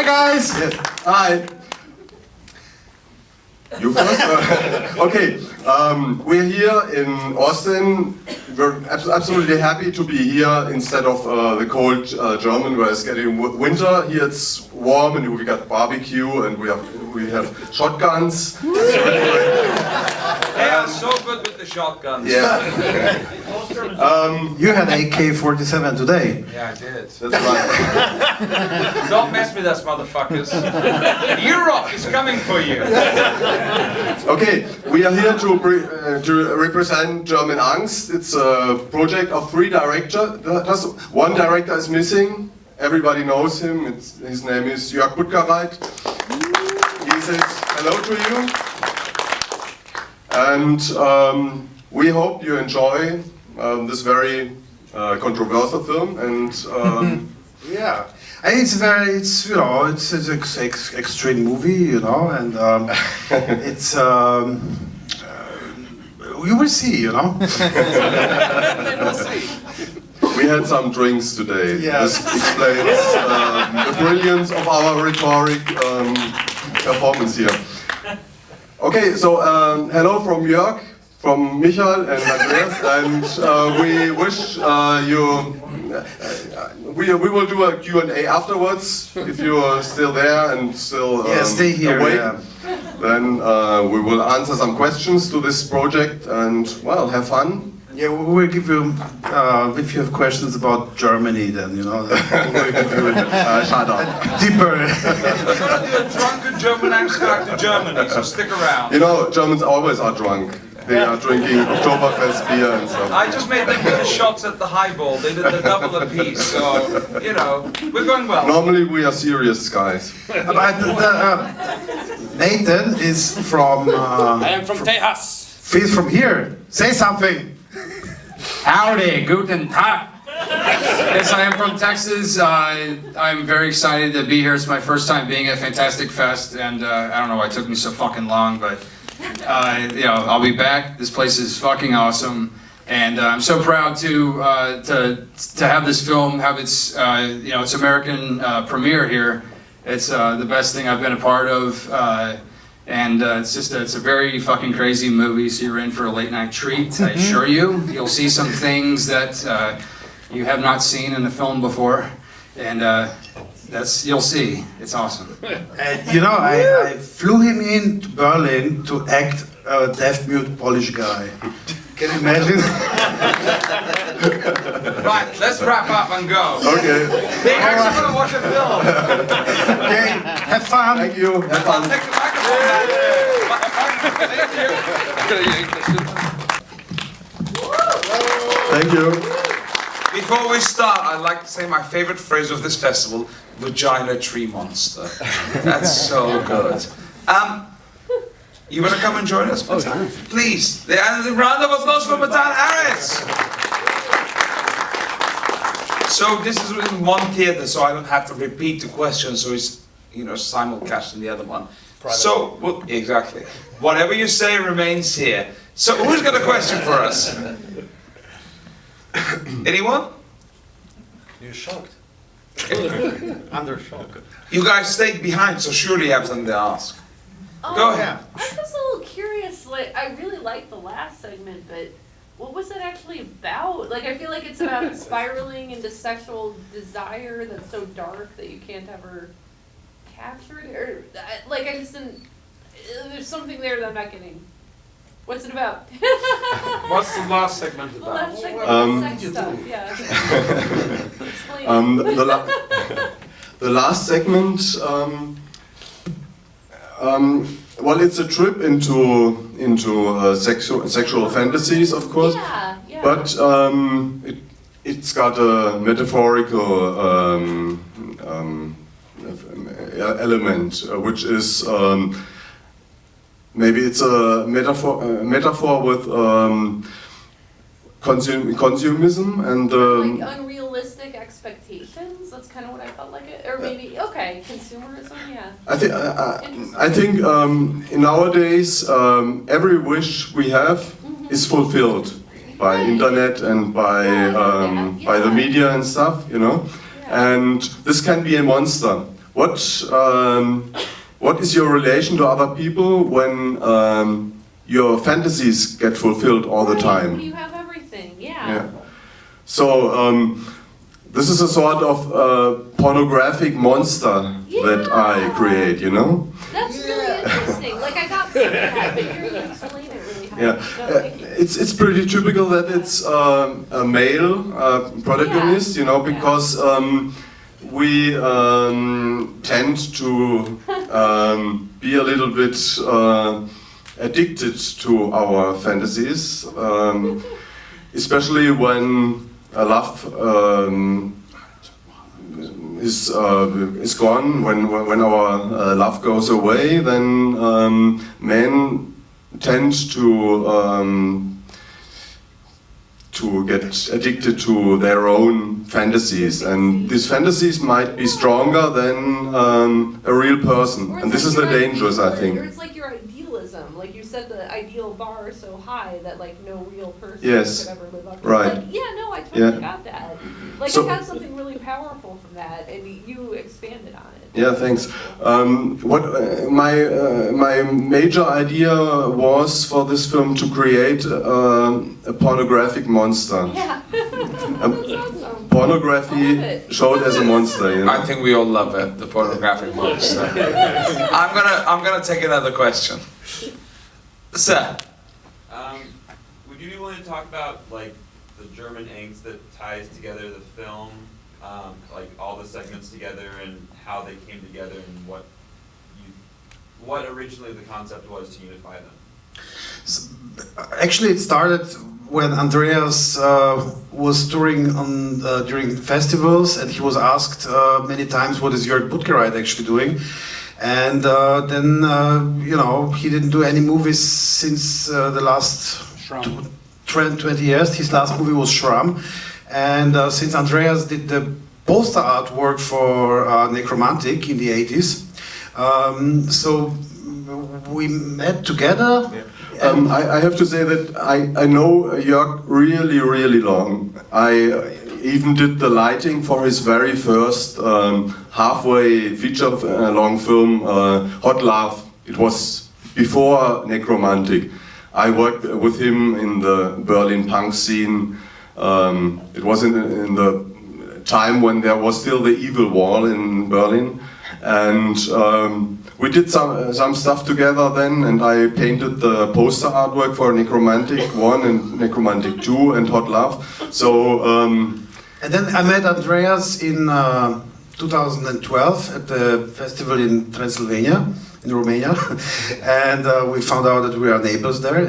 Hi guys! Yes. Hi. You first? Okay, we're here in Austin. We're absolutely happy to be here instead of the cold German where it's getting winter. Here it's warm and we got barbecue and we have shotguns. They are so good with the shotguns. Yeah. You had AK-47 today. Yeah, I did. That's right. Don't mess with us, motherfuckers. Europe is coming for you. Okay, we are here to represent German Angst. It's a project of 3 directors. One director is missing. Everybody knows him. His name is Jörg Buttgereit. He says hello to you. And we hope you enjoy this very controversial film. And Yeah, and it's an extreme movie, and it's you will see, We'll see. we had some drinks today. Yeah. This explains the brilliance of our rhetoric performance here. Okay, so hello from Jörg, from Michal and Andreas, and we wish you. We will do a Q&A afterwards. If you are still there and still stay here. awake, Yeah. then we will answer some questions to this project and well, have fun. Yeah, we will give you if you have questions about Germany, then we will give you Shut up. deeper. We're gonna do a drunken German Angst back to Germany, so stick around. You know, Germans always are drunk. They are drinking Oktoberfest beer and stuff. I just made them do the shots at the highball. They did the double apiece, so, we're going well. Normally we are serious guys. But Nathan is from. I am from Texas. He's from here. Say something. Howdy, guten Tag. Yes, I am from Texas. I'm very excited to be here. It's my first time being at Fantastic Fest, and I don't know why it took me so fucking long, but I'll be back. This place is fucking awesome, and I'm so proud to have this film have its its American premiere here. It's the best thing I've been a part of. And it's a very fucking crazy movie, so you're in for a late night treat, I assure you. You'll see some things that you have not seen in the film before, and you'll see. It's awesome. I flew him in to Berlin to act a deaf mute Polish guy. Can you imagine? Right, let's wrap up and go. Okay. They actually want to watch a film. Okay, have fun. Thank you. Have fun. Take the microphone back. Thank you. Before we start, I'd like to say my favorite phrase of this festival, vagina tree monster. That's so good. You want to come and join us? Please. A round of applause for Matthan Harris. So this is in one theater, so I don't have to repeat the question, so it's simulcast in the other one. So, exactly. Whatever you say remains here. So who's got a question for us? Anyone? You're shocked. Under shock. You guys stayed behind, so surely you have something to ask. Go ahead. I'm just a little curious. I really liked the last segment, but what was it actually about? I feel like it's about spiraling into sexual desire that's so dark that you can't ever capture it. Or I just didn't. There's something there that I'm not getting. What's it about? What's the last segment The about? last segment was sex stuff. Yeah. Explain. The last segment. Well, it's a trip into sexual fantasies, of course. Yeah. But it's got a metaphorical element, which is maybe it's a metaphor with consumerism and unrealistic expectations. That's kind of what I felt like it, or maybe consumerism. Yeah. I think nowadays every wish we have is fulfilled by internet and by the media and stuff, And this can be a monster. what is your relation to other people when your fantasies get fulfilled all the time? You have everything, Yeah. So this is a sort of pornographic monster that I create, you know? That's really interesting. Like I got some of that, but you explain it really how Yeah, it's pretty typical that it's a male protagonist, you know, because we tend to be a little bit addicted to our fantasies, especially when a love is gone, when our love goes away, then men tend to get addicted to their own fantasies, and these fantasies might be stronger than a real person, and this is the dangerous, I think. Or it's like your idealism, like you said, the ideal bar is so high that like no real person Yes. could ever live up to. Right. Like, yeah, no, I totally Yeah. got that. Like So- I got something really powerful from that, and you expanded on it. Yeah, thanks. My major idea was for this film to create a pornographic monster. Yeah. That's awesome. Pornography I love it. showed as a monster, you know? I think we all love it, the pornographic monster. I'm gonna take another question. Sir. Would you be willing to talk about like the German angst that ties together the film, like all the segments together and how they came together and what originally the concept was to unify them? Actually, it started when Andreas was touring during festivals, and he was asked many times, "What is Jörg Buttgereit actually doing?" And then you know, he didn't do any movies since the last 20 years. His last movie was Schramm, and since Andreas did the poster artwork for Necromantic in the 80s, so we met together. I have to say that I know Jörg really, really long. I even did the lighting for his very first halfway feature-long film, Hot Love. It was before Necromantic. I worked with him in the Berlin punk scene. It was in the time when there was still the evil wall in Berlin, and we did some stuff together then, and I painted the poster artwork for Necromantic 1 and Necromantic 2 and Hot Love. So And then I met Andreas in 2012 at the festival in Transylvania, in Romania, and we found out that we are neighbors there,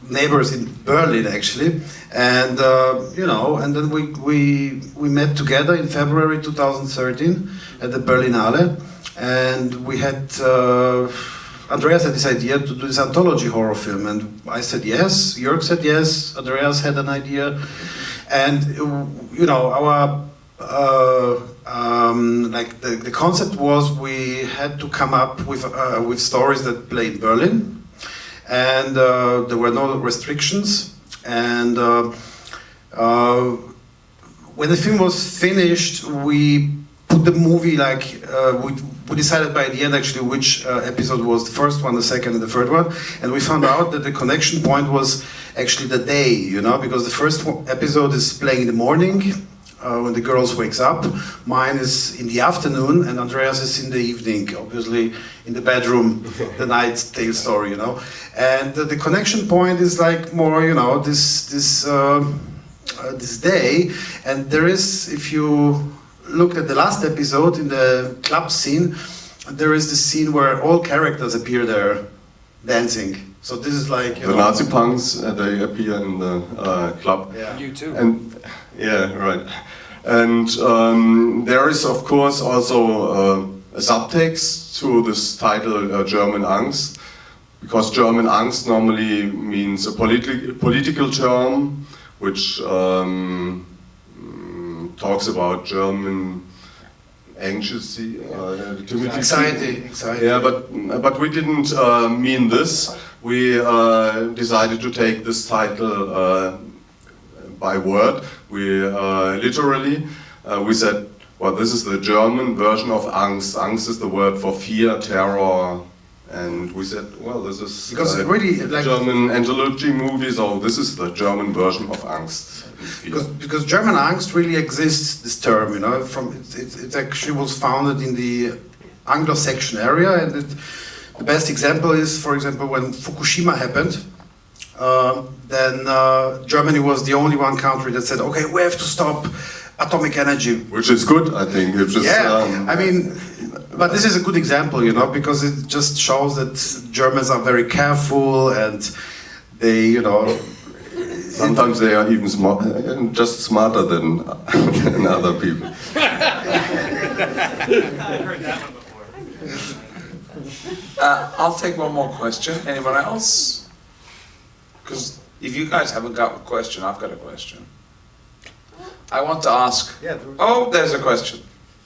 neighbors in Berlin actually, and you know, and then we met together in February 2013 at the Berlinale, and we had Andreas had this idea to do this anthology horror film, and I said yes, Jörg said yes, Andreas had an idea, and you know, our like the concept was we had to come up with stories that play in Berlin, and there were no restrictions, and when the film was finished, we put the movie like we decided by the end actually which episode was the first one, the second, and the third one, and we found out that the connection point was actually the day, you know, because the first episode is playing in the morning when the girls wakes up. Mine is in the afternoon, and Andreas is in the evening, obviously in the bedroom, the night tale story, you know. And the connection point is like more, you know, this day, and there is, if you look at the last episode in the club scene, there is this scene where all characters appear there dancing. So this is like, you the know, Nazi punks, they appear in the club. Yeah. You too. And yeah, right. And there is of course also a subtext to this title, German Angst, because German Angst normally means a political term which talks about German anxiety, anxiety. Yeah, but we didn't mean this. We decided to take this title by word. We literally we said, well, this is the German version of Angst. Angst is the word for fear, terror, and we said, well, this is Because it really, like, German anthology movie, so this is the German version of Angst. because German Angst really exists, this term, you know, it actually was founded in the Anglo-Saxon area, and the best example is, for example, when Fukushima happened, then Germany was the only one country that said, okay, we have to stop atomic energy. Which is good, I think. It's just, I mean, but this is a good example, you know, because it just shows that Germans are very careful and they, you know... Sometimes they are even just smarter than other people. I'll take one more question. Anyone else? Because if you guys haven't got a question, I've got a question. I want to ask... Oh, there's a question.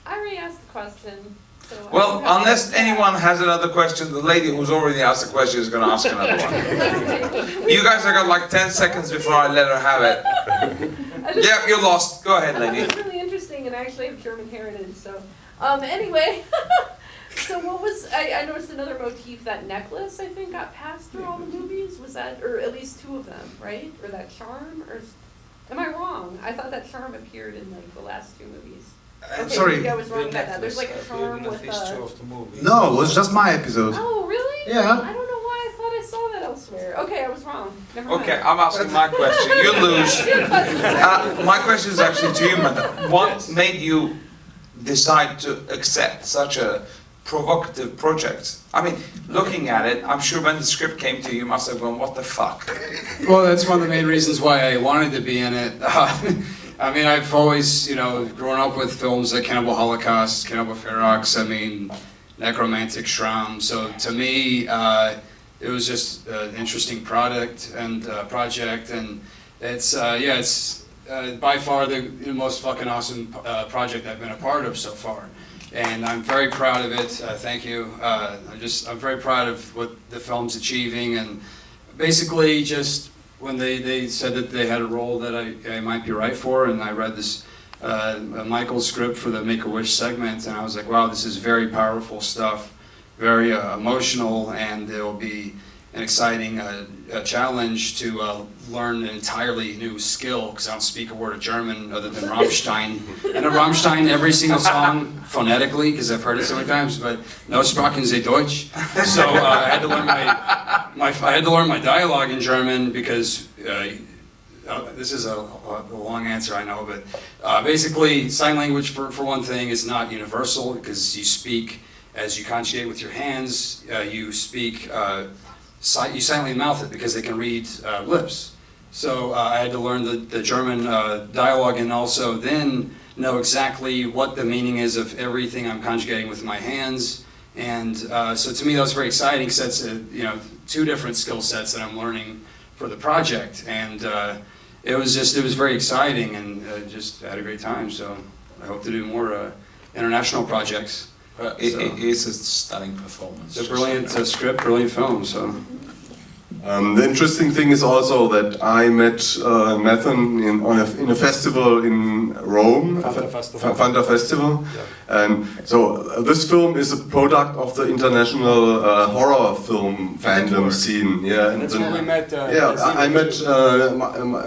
I already asked the question. So Well, unless anyone has another question, the lady who's already asked the question is going to ask another one. You guys have got like 10 seconds before I let her have it. Yep, you're lost. Go ahead, lady. It's really interesting, and I actually have German heritage, so... anyway, so what was... I noticed another motif, that necklace, I think, got passed through all the movies. Was that... Or at least two of them, right? Or that charm? Or... Am I wrong? I thought that charm appeared in, like, the last two movies. I'm Okay, sorry. maybe I was wrong about that. There's like a charm with No, it was just my episode. Oh, really? Yeah. I don't know why I thought I saw that elsewhere. Okay, I was wrong. Never mind. Okay, I'm asking my question. You lose. My question is actually to you, Matthan. What made you decide to accept such a provocative project? I mean, looking at it, I'm sure when the script came to you, you must have gone, what the fuck? Well, that's one of the main reasons why I wanted to be in it. I mean, I've always, you know, grown up with films like Cannibal Holocaust, Cannibal Ferox, I mean, Necromantic Shroud. So to me, it was just an interesting project, and it's, yeah, it's by far the most fucking awesome project I've been a part of so far. And I'm very proud of it, thank you. I'm very proud of what the film's achieving, and basically just when they said that they had a role that I might be right for, and I read this Michael script for the Make-A-Wish segment, and I was like, wow, this is very powerful stuff, very emotional, and it will be an exciting challenge to learn an entirely new skill, because I don't speak a word of German other than Rammstein. I know Rammstein every single song phonetically, because I've heard it so many times, but no sprachen Sie Deutsch. So I had to learn I had to learn my dialogue in German, because this is a long answer, I know, but basically sign language, for one thing, is not universal, because you speak as you conjugate with your hands, you speak, you silently mouth it because they can read lips. So I had to learn the German dialogue, and also then know exactly what the meaning is of everything I'm conjugating with my hands. And so to me that was very exciting, because that's you know, two different skill sets that I'm learning for the project. And it was very exciting, and just had a great time. So I hope to do more international projects. It is a stunning performance. It's a brilliant script, brilliant film. So. The interesting thing is also that I met Matthan in a festival in Rome, Fanta Festival. Yeah. And so this film is a product of the international horror film fandom scene. Yeah, and That's where we met. I met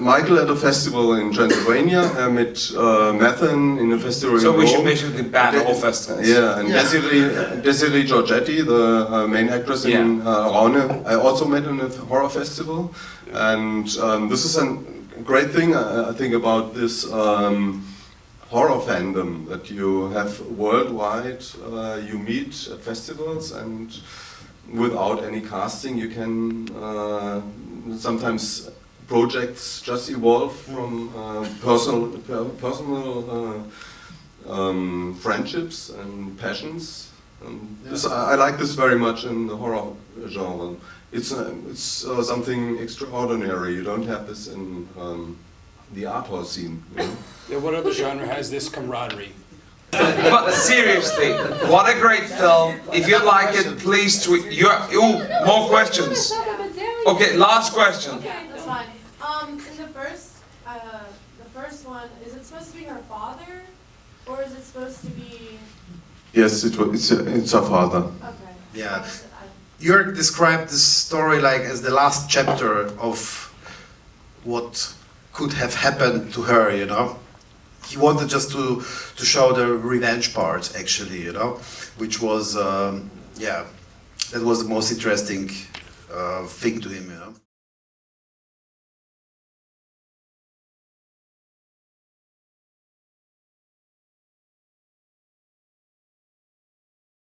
Michael at a festival in Transylvania. I met Matthan in a festival in Rome. So we should basically ban all festivals. Yeah, and Desiree Giorgetti, the main actress in Raune, I also met in a horror festival. And this is a great thing, I think, about this horror fandom that you have worldwide. You meet at festivals, and without any casting you can sometimes projects just evolve from personal friendships and passions. I like this very much in the horror genre. It's something extraordinary. You don't have this in the art house scene. You know? Yeah, what other genre has this camaraderie? But seriously, what a great film. If you like it, please tweet. More questions. Okay, last question. Okay, that's fine. In the first one, is it supposed to be her father? Or is it supposed to be? Yes, it's her father. Okay. Yeah. Jörg described this story like as the last chapter of what could have happened to her, you know. He wanted just to show the revenge part, actually, you know, which was, yeah, that was the most interesting thing to him, you know.